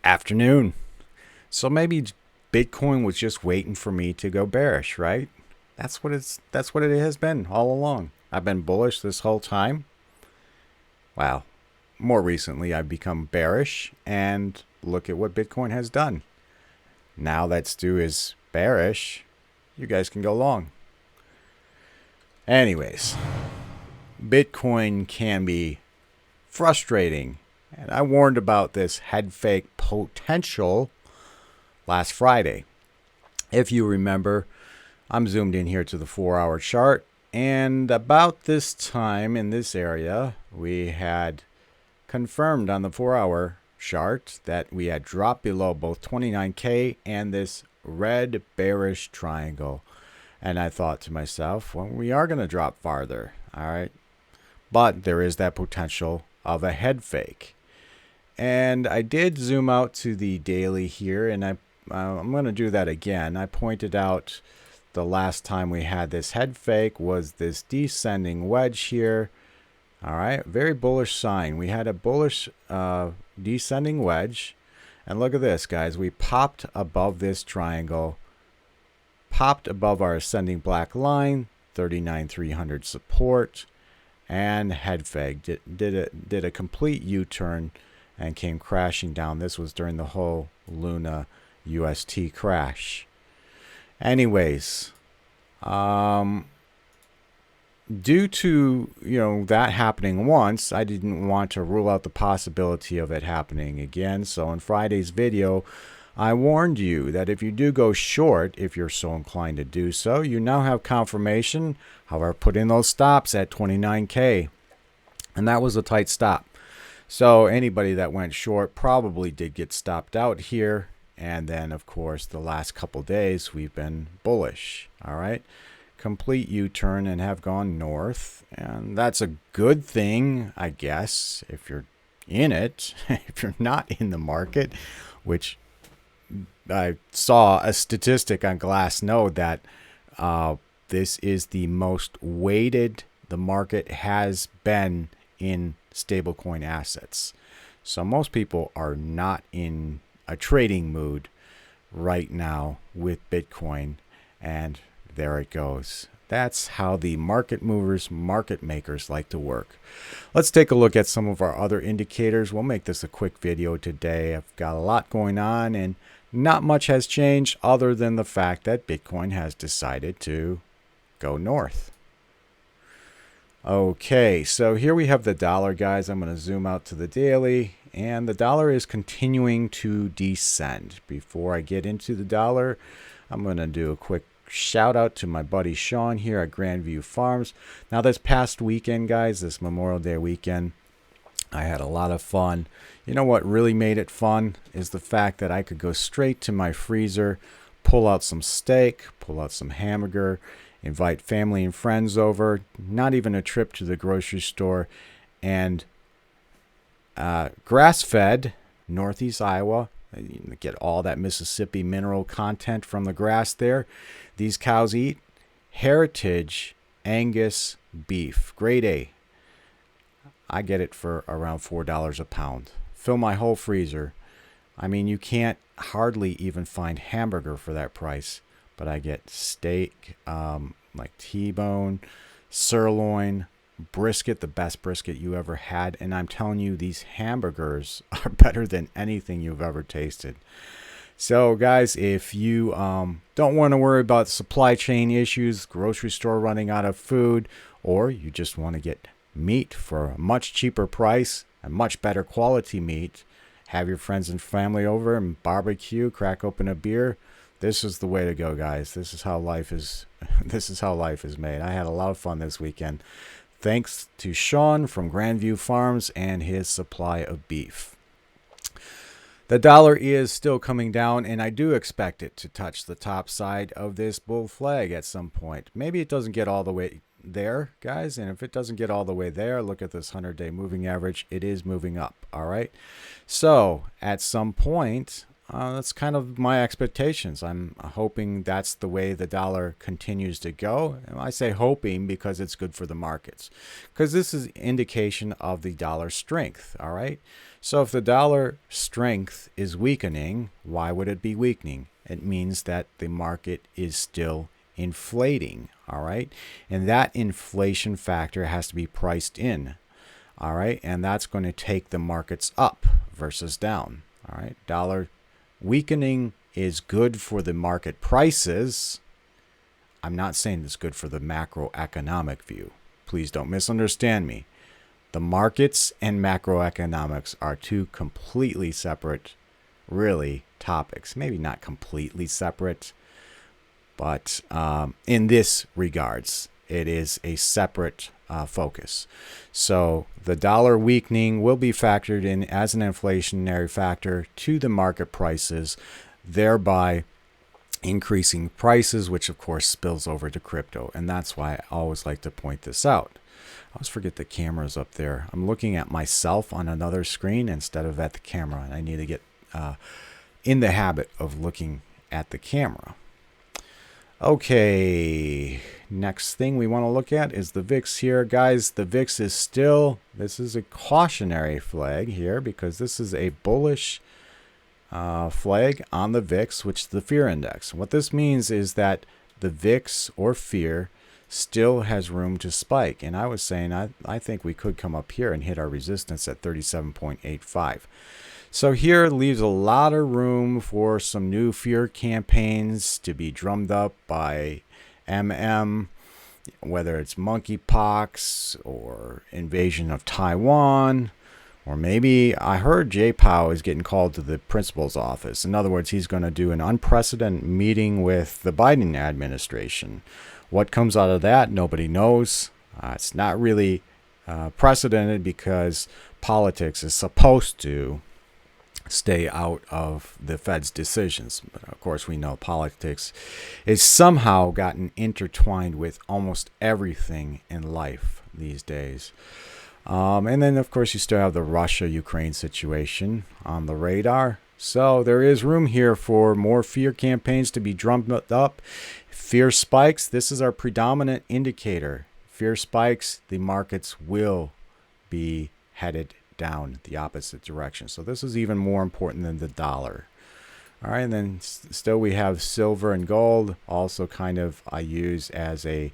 Afternoon. So maybe Bitcoin was just waiting for me to go bearish, right? That's what it has been all along. I've been bullish this whole time. Wow. More recently I've become bearish, and look at what Bitcoin has done. Now that Stu is bearish, you guys can go long. Anyways, Bitcoin can be frustrating. And I warned about this head fake potential last Friday. If you remember, I'm zoomed in here to the 4-hour chart. And about this time in this area, we had confirmed on the 4-hour chart that we had dropped below both 29K and this red bearish triangle. And I thought to myself, well, we are going to drop farther. All right. But there is that potential of a head fake. And I did zoom out to the daily here, and I'm going to do that again. I pointed out the last time we had this head fake was this descending wedge here. All right, very bullish sign. We had a bullish descending wedge. And look at this, guys. We popped above this triangle, popped above our ascending black line, 39,300 support, and head fake. Did a complete U-turn and came crashing down. This was during the whole Luna UST crash. Anyways, due to that happening once, I didn't want to rule out the possibility of it happening again. So in Friday's video, I warned you that if you do go short, if you're so inclined to do so, you now have confirmation. However, put in those stops at 29K, and that was a tight stop. So anybody that went short probably did get stopped out here. And then, of course, the last couple days we've been bullish. All right. Complete U-turn and have gone north. And that's a good thing, I guess, if you're in it. If you're not in the market, which I saw a statistic on Glassnode that this is the most weighted the market has been in stablecoin assets. So most people are not in a trading mood right now with Bitcoin, and there it goes. That's how the market movers, market makers like to work. Let's take a look at some of our other indicators. We'll make this a quick video today. I've got a lot going on, and not much has changed other than the fact that Bitcoin has decided to go north. Okay, so here we have the dollar, guys. I'm going to zoom out to the daily, and the dollar is continuing to descend. Before I get into the dollar, I'm going to do a quick shout out to my buddy Shawn here at Grandview Farms. Now, this past weekend, guys, this Memorial Day weekend, I had a lot of fun. You know what really made it fun is the fact that I could go straight to my freezer, pull out some steak, pull out some hamburger, invite family and friends over, not even a trip to the grocery store, and Grassfed, Northeast Iowa. You get all that Mississippi mineral content from the grass there. These cows eat heritage Angus beef, grade A. I get it for around $4 a pound. Fill my whole freezer. I mean, you can't hardly even find hamburger for that price. But I get steak, like T-bone, sirloin, brisket, the best brisket you ever had. And I'm telling you, these hamburgers are better than anything you've ever tasted. So, guys, if you don't want to worry about supply chain issues, grocery store running out of food, or you just want to get meat for a much cheaper price, a much better quality meat, have your friends and family over and barbecue, crack open a beer, this is the way to go, guys. This is how life is. This is how life is made. I had a lot of fun this weekend. Thanks to Shawn from Grandview Farms and his supply of beef. The dollar is still coming down, and I do expect it to touch the top side of this bull flag at some point. Maybe it doesn't get all the way there, guys, and if it doesn't get all the way there, look at this 100-day moving average. It is moving up. All right. So at some point, that's kind of my expectations. I'm hoping that's the way the dollar continues to go. And I say hoping because it's good for the markets, because this is indication of the dollar strength. All right. So if the dollar strength is weakening, why would it be weakening? It means that the market is still inflating. All right. And that inflation factor has to be priced in. All right. And that's going to take the markets up versus down. All right. Dollar weakening is good for the market prices. I'm not saying it's good for the macroeconomic view. Please don't misunderstand me. The markets and macroeconomics are two completely separate, really, topics. Maybe not completely separate, but in this regards, it is a separate focus. So the dollar weakening will be factored in as an inflationary factor to the market prices, thereby increasing prices, which of course spills over to crypto. And that's why I always like to point this out. I always forget the camera's up there. I'm looking at myself on another screen instead of at the camera, and I need to get in the habit of looking at the camera. Okay, next thing we want to look at is the VIX here. Guys, the VIX is still, this is a cautionary flag here because this is a bullish flag on the VIX, which is the fear index. What this means is that the VIX or fear still has room to spike. And I was saying I think we could come up here and hit our resistance at 37.85. So here leaves a lot of room for some new fear campaigns to be drummed up by whether it's monkeypox or invasion of Taiwan, or maybe I heard Jay Powell is getting called to the principal's office. In other words, he's going to do an unprecedented meeting with the Biden administration. What comes out of that, nobody knows. It's not really precedented because politics is supposed to stay out of the Fed's decisions. But of course, we know politics is somehow gotten intertwined with almost everything in life these days. And then, of course, you still have the Russia-Ukraine situation on the radar. So there is room here for more fear campaigns to be drummed up. Fear spikes. This is our predominant indicator. Fear spikes, the markets will be headed down the opposite direction. So this is even more important than the dollar. All right, and then still we have silver and gold, also kind of I use as a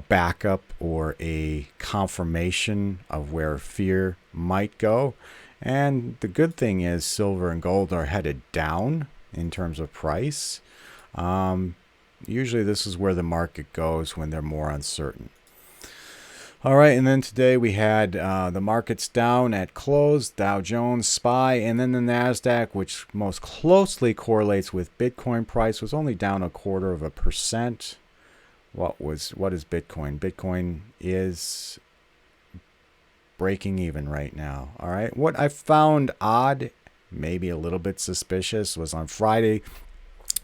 backup or a confirmation of where fear might go. And the good thing is silver and gold are headed down in terms of price. Usually this is where the market goes when they're more uncertain. All right, and then today we had the markets down at close, Dow Jones, SPY, and then the NASDAQ, which most closely correlates with Bitcoin price, was only down 0.25%. What is Bitcoin? Bitcoin is breaking even right now. All right, what I found odd, maybe a little bit suspicious, was on Friday.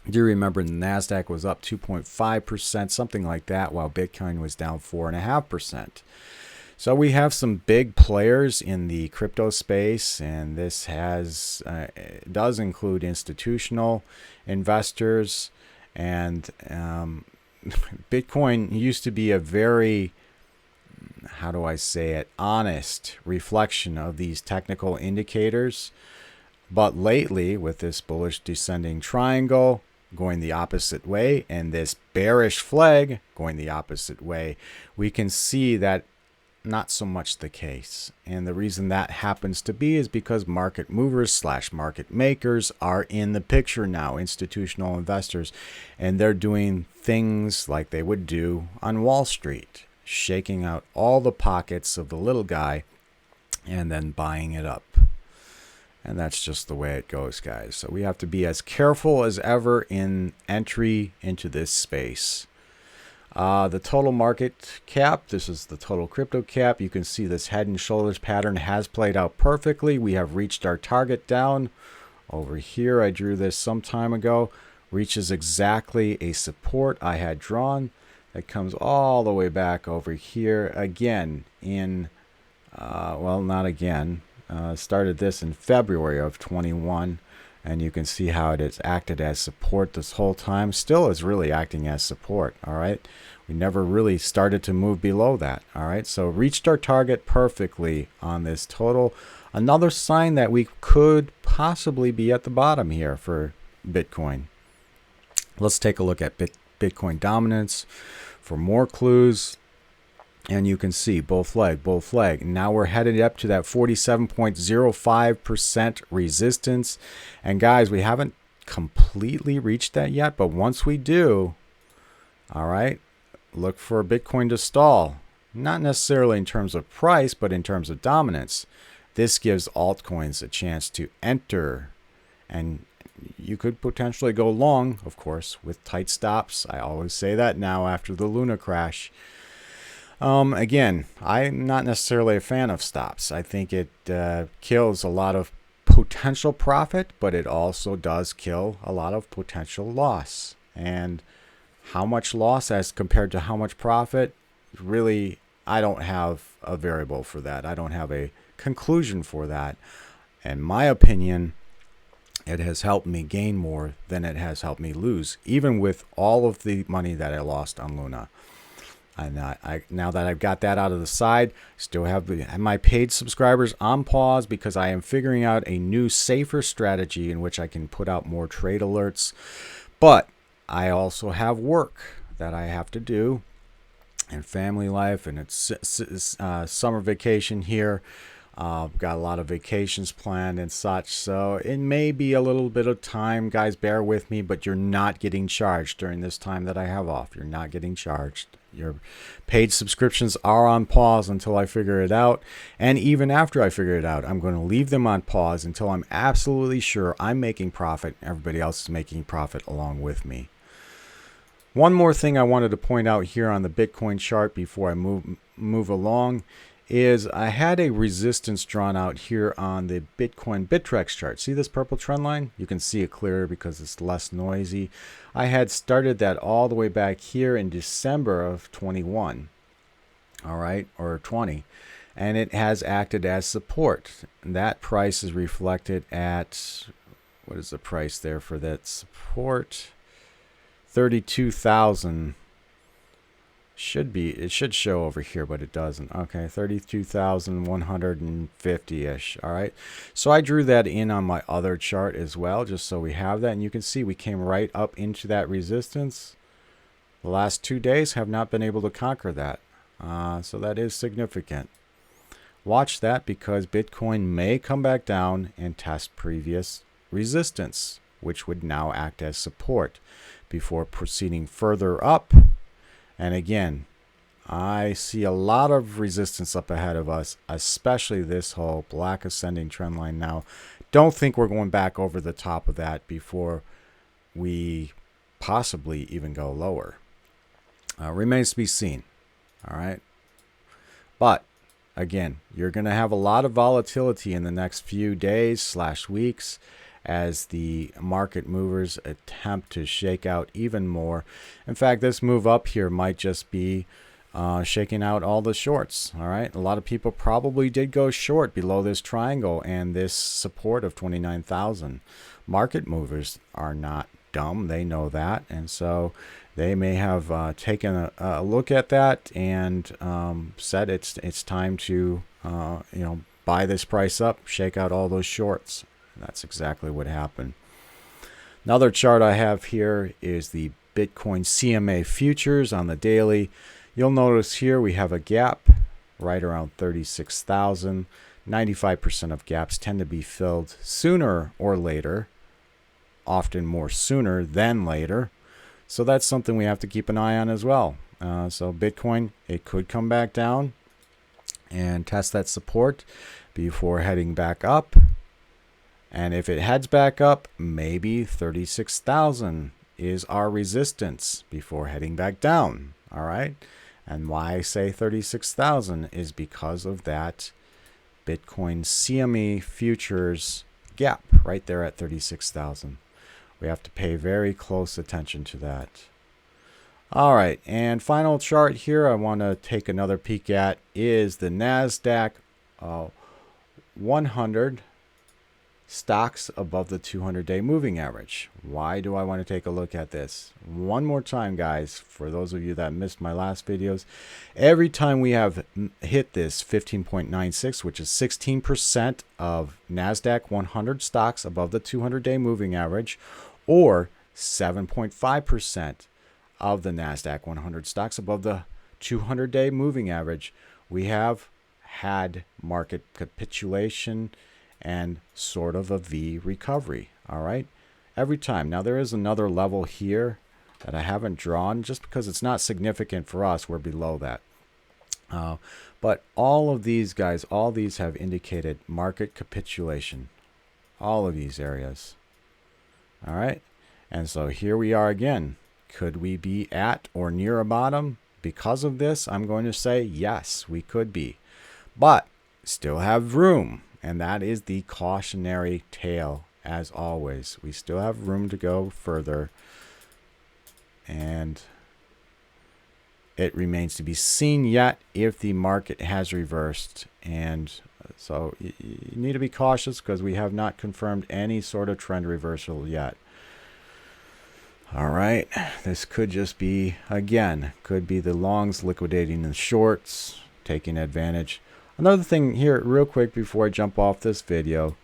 Do you remember the NASDAQ was up 2.5%, something like that, while Bitcoin was down 4.5%. So we have some big players in the crypto space, and this does include institutional investors. And Bitcoin used to be a very, how do I say it, honest reflection of these technical indicators. But lately, with this bullish descending triangle going the opposite way and this bearish flag going the opposite way, we can see that not so much the case. And the reason that happens to be is because market movers / market makers are in the picture now, institutional investors, and they're doing things like they would do on Wall Street, shaking out all the pockets of the little guy and then buying it up. And that's just the way it goes, guys. So we have to be as careful as ever in entry into this space. The total market cap, this is the total crypto cap. You can see this head and shoulders pattern has played out perfectly. We have reached our target down over here. I drew this some time ago. Reaches exactly a support I had drawn. That comes all the way back over here again in, well, not again. Started this in February of 21. And you can see how it has acted as support this whole time. Still is really acting as support. All right. We never really started to move below that. All right. So reached our target perfectly on this total. Another sign that we could possibly be at the bottom here for Bitcoin. Let's take a look at Bitcoin dominance for more clues. And you can see both leg. Now we're headed up to that 47.05% resistance. And guys, we haven't completely reached that yet. But once we do, all right, look for Bitcoin to stall. Not necessarily in terms of price, but in terms of dominance. This gives altcoins a chance to enter. And you could potentially go long, of course, with tight stops. I always say that now after the Luna crash. Again, I'm not necessarily a fan of stops. I think it kills a lot of potential profit, but it also does kill a lot of potential loss. And how much loss as compared to how much profit, really, I don't have a variable for that. I don't have a conclusion for that. In my opinion, it has helped me gain more than it has helped me lose, even with all of the money that I lost on Luna. And now that I've got that out of the side, still have my paid subscribers on pause because I am figuring out a new, safer strategy in which I can put out more trade alerts. But I also have work that I have to do and family life, and it's summer vacation here. Got a lot of vacations planned and such, so it may be a little bit of time. Guys, bear with me, but you're not getting charged during this time that I have off. You're not getting charged. Your paid subscriptions are on pause until I figure it out. And even after I figure it out, I'm going to leave them on pause until I'm absolutely sure I'm making profit and everybody else is making profit along with me. One more thing I wanted to point out here on the Bitcoin chart before I move along is I had a resistance drawn out here on the Bitcoin Bittrex chart. See this purple trend line? You can see it clearer because it's less noisy. I had started that all the way back here in December of 21, all right, or 20, and it has acted as support. And that price is reflected at, what is the price there for that support? 32,000. It should show over here, but it doesn't. Okay, 32,150-ish. All right, so I drew that in on my other chart as well, just so we have that. And you can see we came right up into that resistance. The last 2 days have not been able to conquer that, so that is significant. Watch that, because Bitcoin may come back down and test previous resistance, which would now act as support before proceeding further up. And again, I see a lot of resistance up ahead of us, especially this whole black ascending trend line now. Don't think we're going back over the top of that before we possibly even go lower. Remains to be seen. All right. But again, you're going to have a lot of volatility in the next few days / weeks as the market movers attempt to shake out even more. In fact, this move up here might just be shaking out all the shorts. All right, a lot of people probably did go short below this triangle and this support of 29,000. Market movers are not dumb. They know that, and so they may have taken a look at that and said it's time to buy this price up, shake out all those shorts. That's exactly what happened. Another chart I have here is the Bitcoin CMA futures on the daily. You'll notice here we have a gap right around 36,000. 95% of gaps tend to be filled sooner or later, often more sooner than later. So that's something we have to keep an eye on as well. So Bitcoin, it could come back down and test that support before heading back up. And if it heads back up, maybe 36,000 is our resistance before heading back down. All right. And why I say 36,000 is because of that Bitcoin CME futures gap right there at 36,000. We have to pay very close attention to that. All right. And final chart here I want to take another peek at is the NASDAQ 100 stocks above the 200-day moving average. Why do I want to take a look at this? One more time, guys, for those of you that missed my last videos, every time we have hit this 15.96, which is 16% of NASDAQ 100 stocks above the 200-day moving average, or 7.5% of the NASDAQ 100 stocks above the 200-day moving average, we have had market capitulation and sort of a V recovery. All right, every time. Now there is another level here that I haven't drawn just because it's not significant for us. We're below that. But all of these guys, all these have indicated market capitulation. All of these areas. All right. And so here we are again. Could we be at or near a bottom? Because of this, I'm going to say yes, we could be. But still have room. And that is the cautionary tale, as always. We still have room to go further. And it remains to be seen yet if the market has reversed. And so you need to be cautious because we have not confirmed any sort of trend reversal yet. All right, this could just be, again, could be the longs liquidating the shorts, taking advantage. Another thing here real quick before I jump off this video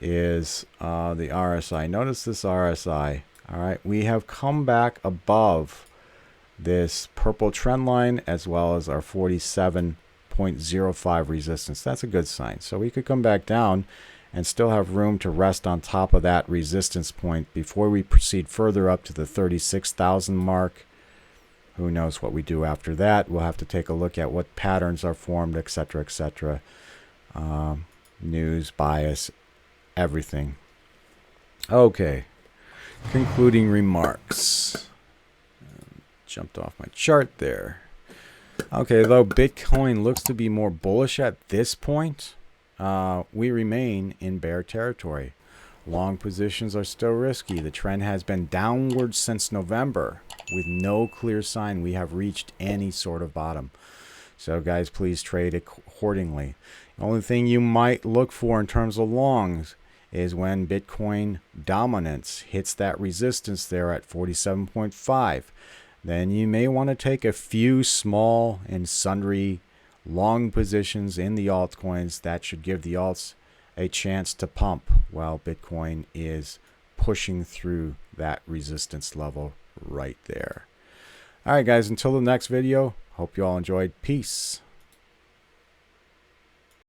is the RSI. Notice this RSI. All right, we have come back above this purple trend line as well as our 47.05 resistance. That's a good sign. So we could come back down and still have room to rest on top of that resistance point before we proceed further up to the 36,000 mark. Who knows what we do after that? We'll have to take a look at what patterns are formed, etc., etc. News, bias, everything. Okay. Concluding remarks. Jumped off my chart there. Okay, though Bitcoin looks to be more bullish at this point, we remain in bear territory. Long positions are still risky. The trend has been downward since November with no clear sign we have reached any sort of bottom. So guys, please trade accordingly. The only thing you might look for in terms of longs is when Bitcoin dominance hits that resistance there at 47.5. Then you may want to take a few small and sundry long positions in the altcoins. That should give the alts a chance to pump while Bitcoin is pushing through that resistance level right there. All right, guys, until the next video, hope you all enjoyed. Peace.